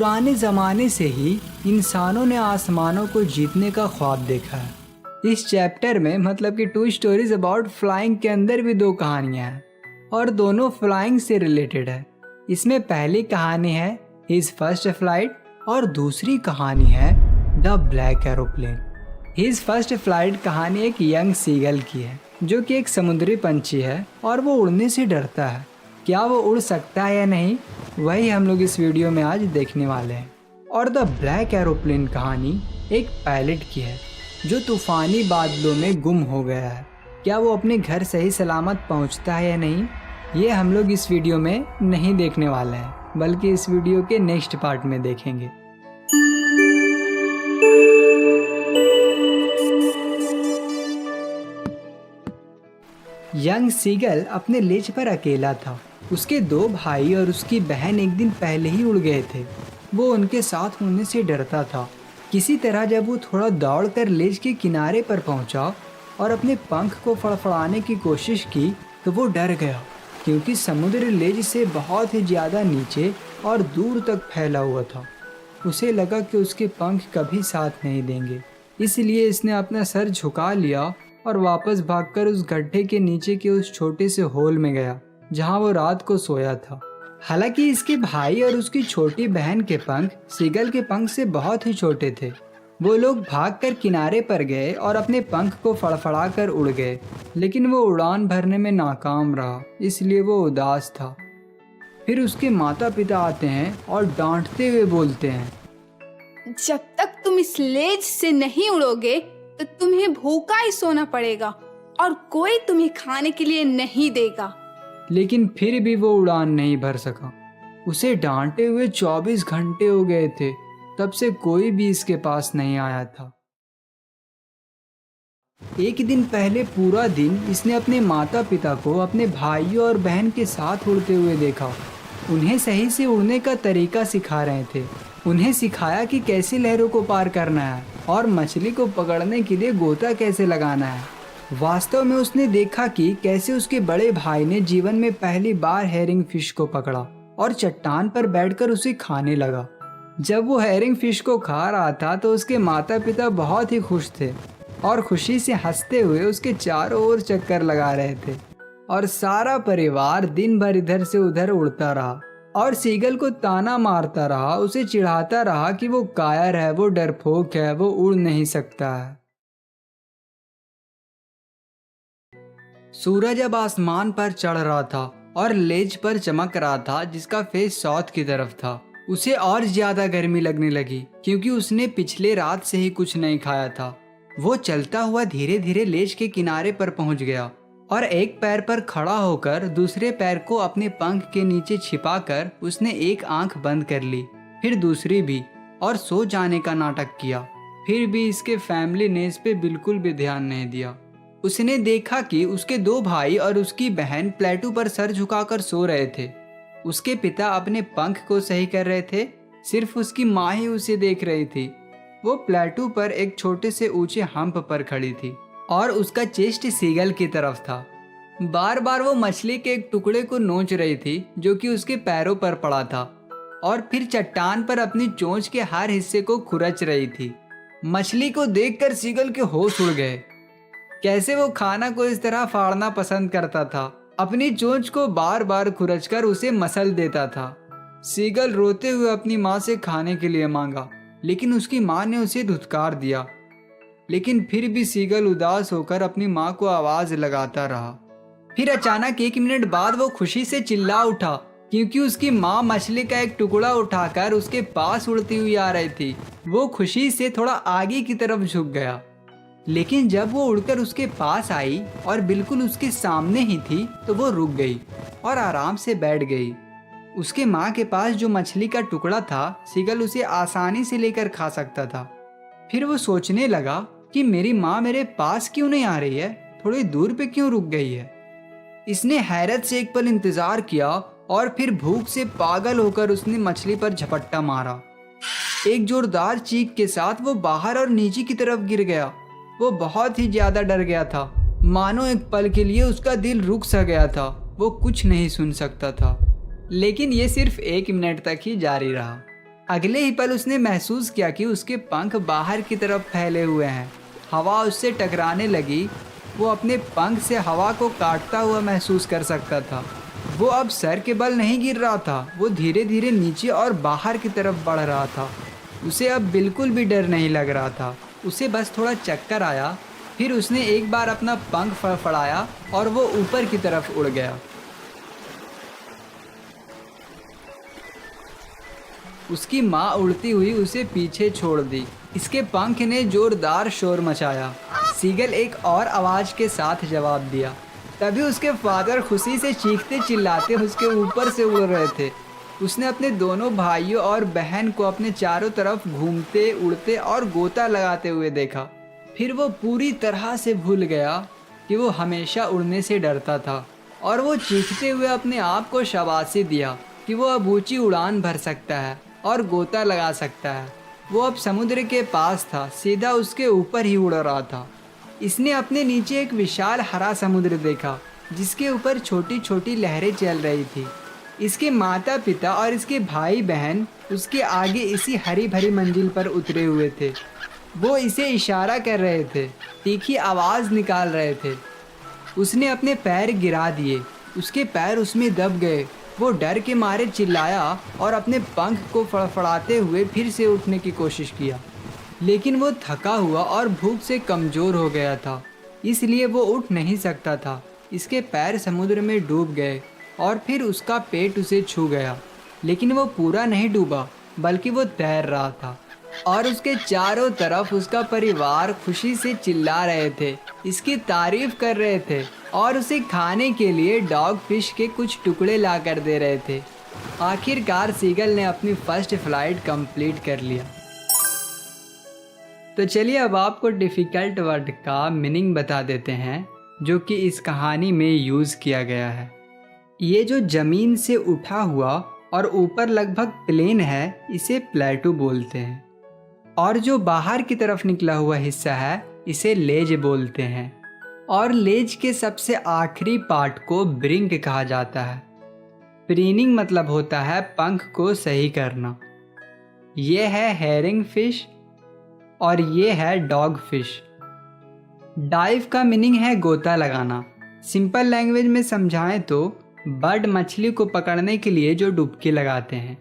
पुराने ज़माने से ही इंसानों ने आसमानों को जीतने का ख्वाब देखा है। इस चैप्टर में मतलब कि 2 स्टोरीज अबाउट फ्लाइंग के अंदर भी 2 कहानियाँ हैं और दोनों फ्लाइंग से रिलेटेड है। इसमें पहली कहानी है हिज फर्स्ट फ्लाइट और दूसरी कहानी है the black aeroplane. His first flight कहानी एक यंग सीगल की है जो कि एक समुद्री पंछी है और वो उड़ने से डरता है। क्या वो उड़ सकता है या नहीं, वही हम लोग इस वीडियो में आज देखने वाले हैं। और द ब्लैक एरोप्लेन कहानी एक पायलट की है जो तूफानी बादलों में गुम हो गया है। क्या वो अपने घर सही सलामत पहुंचता है या नहीं, ये हम लोग इस वीडियो में नहीं देखने वाले हैं, बल्कि इस वीडियो के नेक्स्ट पार्ट में देखेंगे। यंग सीगल अपने लेज पर अकेला था। उसके 2 भाई और उसकी बहन एक दिन पहले ही उड़ गए थे। वो उनके साथ उड़ने से डरता था। किसी तरह जब वो थोड़ा दौड़कर लेज के किनारे पर पहुंचा और अपने पंख को फड़फड़ाने की कोशिश की तो वो डर गया, क्योंकि समुद्र लेज से बहुत ही ज़्यादा नीचे और दूर तक फैला हुआ था। उसे लगा कि उसके पंख कभी साथ नहीं देंगे, इसलिए इसने अपना सर झुका लिया और वापस भागकर उस गड्ढे के नीचे के उस छोटे से होल में गया जहां वो रात को सोया था। हालांकि इसके भाई और उसकी छोटी बहन के पंख सीगल के पंख से बहुत ही छोटे थे। वो लोग भागकर किनारे पर गए और अपने पंख को फड़फड़ा कर उड़ गए, लेकिन वो उड़ान भरने में नाकाम रहा, इसलिए वो उदास था। फिर उसके माता पिता आते हैं और डांटते हुए बोलते हैं, जब तक तुम इस लेज से नहीं उड़ोगे तो तुम्हें भूखा ही सोना पड़ेगा और कोई तुम्हें खाने के लिए नहीं देगा। लेकिन फिर भी वो उड़ान नहीं भर सका। उसे डांटे हुए 24 घंटे हो गए थे, तब से कोई भी इसके पास नहीं आया था। एक दिन पहले पूरा दिन इसने अपने माता पिता को अपने भाइयों और बहन के साथ उड़ते हुए देखा। उन्हें सही से उड़ने का तरीका सिखा रहे थे। उन्हें सिखाया कि कैसे लहरों को पार करना है और मछली को पकड़ने के लिए गोता कैसे लगाना है। वास्तव में उसने देखा कि कैसे उसके बड़े भाई ने जीवन में पहली बार हेरिंग फिश को पकड़ा और चट्टान पर बैठकर उसे खाने लगा। जब वो हेरिंग फिश को खा रहा था तो उसके माता पिता बहुत ही खुश थे और खुशी से हंसते हुए उसके चारों ओर चक्कर लगा रहे थे। और सारा परिवार दिन भर इधर से उधर उड़ता रहा और सीगल को ताना मारता रहा, उसे चिढ़ाता रहा कि वो कायर है, वो डरपोक है, वो उड़ नहीं सकता है। सूरज अब आसमान पर चढ़ रहा था और लेज पर चमक रहा था जिसका फेस साउथ की तरफ था। उसे और ज्यादा गर्मी लगने लगी क्योंकि उसने पिछले रात से ही कुछ नहीं खाया था। वो चलता हुआ धीरे धीरे लेज के किनारे पर पहुंच गया और एक पैर पर खड़ा होकर दूसरे पैर को अपने पंख के नीचे छिपाकर उसने एक आंख बंद कर ली, फिर दूसरी भी, और सो जाने का नाटक किया। फिर भी इसके फैमिली ने इस पे बिल्कुल भी ध्यान नहीं दिया। उसने देखा कि उसके 2 भाई और उसकी बहन प्लेटू पर सर झुकाकर सो रहे थे। उसके पिता अपने पंख को सही कर रहे थे, सिर्फ उसकी माँ ही उसे देख रही थी। वो प्लेटू पर एक छोटे से ऊंचे हम्प पर खड़ी थी और उसका चेस्ट सीगल की तरफ था। बार बार वो मछली के एक टुकड़े को नोच रही थी जो कि उसके पैरों पर पड़ा था और फिर चट्टान पर अपनी चोंच के हर हिस्से को खुरच रही थी। मछली को देखकर सीगल के होश उड़ गए। कैसे वो खाना को इस तरह फाड़ना पसंद करता था, अपनी चोंच को बार बार खुरचकर उसे मसल देता था। सीगल रोते हुए अपनी माँ से खाने के लिए मांगा, लेकिन उसकी माँ ने उसे धुतकार दिया। लेकिन फिर भी सीगल उदास होकर अपनी माँ को आवाज लगाता रहा। फिर अचानक 1 मिनट बाद वो खुशी से चिल्ला उठा क्योंकि उसकी माँ मछली का एक टुकड़ा उठाकर उसके पास उड़ती हुई आ रही थी। वो खुशी से थोड़ा आगे की तरफ झुक गया, लेकिन जब वो उड़कर उसके पास आई और बिल्कुल उसके सामने ही थी तो वो रुक गई और आराम से बैठ गई। उसके माँ के पास जो मछली का टुकड़ा था, सीगल उसे आसानी से लेकर खा सकता था। फिर वो सोचने लगा कि मेरी माँ मेरे पास क्यों नहीं आ रही है, थोड़ी दूर पे क्यों रुक गई है। इसने हैरत से एक पल इंतजार किया और फिर भूख से पागल होकर उसने मछली पर झपट्टा मारा। एक जोरदार चीख के साथ वो बाहर और नीचे की तरफ गिर गया। वो बहुत ही ज्यादा डर गया था, मानो एक पल के लिए उसका दिल रुक सा गया था। वो कुछ नहीं सुन सकता था। लेकिन ये सिर्फ 1 मिनट तक ही जारी रहा। अगले ही पल उसने महसूस किया कि उसके पंख बाहर की तरफ फैले हुए हैं। हवा उससे टकराने लगी। वो अपने पंख से हवा को काटता हुआ महसूस कर सकता था। वो अब सर के बल नहीं गिर रहा था, वो धीरे धीरे नीचे और बाहर की तरफ बढ़ रहा था। उसे अब बिल्कुल भी डर नहीं लग रहा था। उसे बस थोड़ा चक्कर आया। फिर उसने एक बार अपना पंख फड़फड़ाया और वो ऊपर की तरफ उड़ गया। उसकी माँ उड़ती हुई उसे पीछे छोड़ दी। इसके पंख ने जोरदार शोर मचाया। सीगल एक और आवाज के साथ जवाब दिया। तभी उसके फादर खुशी से चीखते चिल्लाते उसके ऊपर से उड़ रहे थे। उसने अपने दोनों भाइयों और बहन को अपने चारों तरफ घूमते, उड़ते और गोता लगाते हुए देखा। फिर वो पूरी तरह से भूल गया कि वो हमेशा उड़ने से डरता था, और वो चीखते हुए अपने आप को शाबाशी दिया कि वो अब ऊंची उड़ान भर सकता है और गोता लगा सकता है। वो अब समुद्र के पास था, सीधा उसके ऊपर ही उड़ रहा था। इसने अपने नीचे एक विशाल हरा समुद्र देखा जिसके ऊपर छोटी छोटी लहरें चल रही थी। इसके माता पिता और इसके भाई बहन उसके आगे इसी हरी भरी मंजिल पर उतरे हुए थे। वो इसे इशारा कर रहे थे, तीखी आवाज़ निकाल रहे थे। उसने अपने पैर गिरा दिए। उसके पैर उसमें दब गए। वो डर के मारे चिल्लाया और अपने पंख को फड़फड़ाते हुए फिर से उठने की कोशिश किया, लेकिन वो थका हुआ और भूख से कमज़ोर हो गया था, इसलिए वो उठ नहीं सकता था। इसके पैर समुद्र में डूब गए और फिर उसका पेट उसे छू गया, लेकिन वो पूरा नहीं डूबा बल्कि वो तैर रहा था। और उसके चारों तरफ उसका परिवार खुशी से चिल्ला रहे थे, इसकी तारीफ कर रहे थे और उसे खाने के लिए डॉग फिश के कुछ टुकड़े ला कर दे रहे थे। आखिरकार सीगल ने अपनी फर्स्ट फ्लाइट कंप्लीट कर लिया। तो चलिए अब आपको डिफ़िकल्ट वर्ड का मीनिंग बता देते हैं जो कि इस कहानी में यूज़ किया गया है। ये जो ज़मीन से उठा हुआ और ऊपर लगभग प्लेन है, इसे प्लेटो बोलते हैं, और जो बाहर की तरफ निकला हुआ हिस्सा है इसे लेज बोलते हैं, और लेज के सबसे आखिरी पार्ट को ब्रिंक कहा जाता है। प्रीनिंग मतलब होता है पंख को सही करना। ये है हेरिंग फिश और ये है डॉग फिश। डाइव का मीनिंग है गोता लगाना। सिंपल लैंग्वेज में समझाएं तो बर्ड मछली को पकड़ने के लिए जो डुबकी लगाते हैं।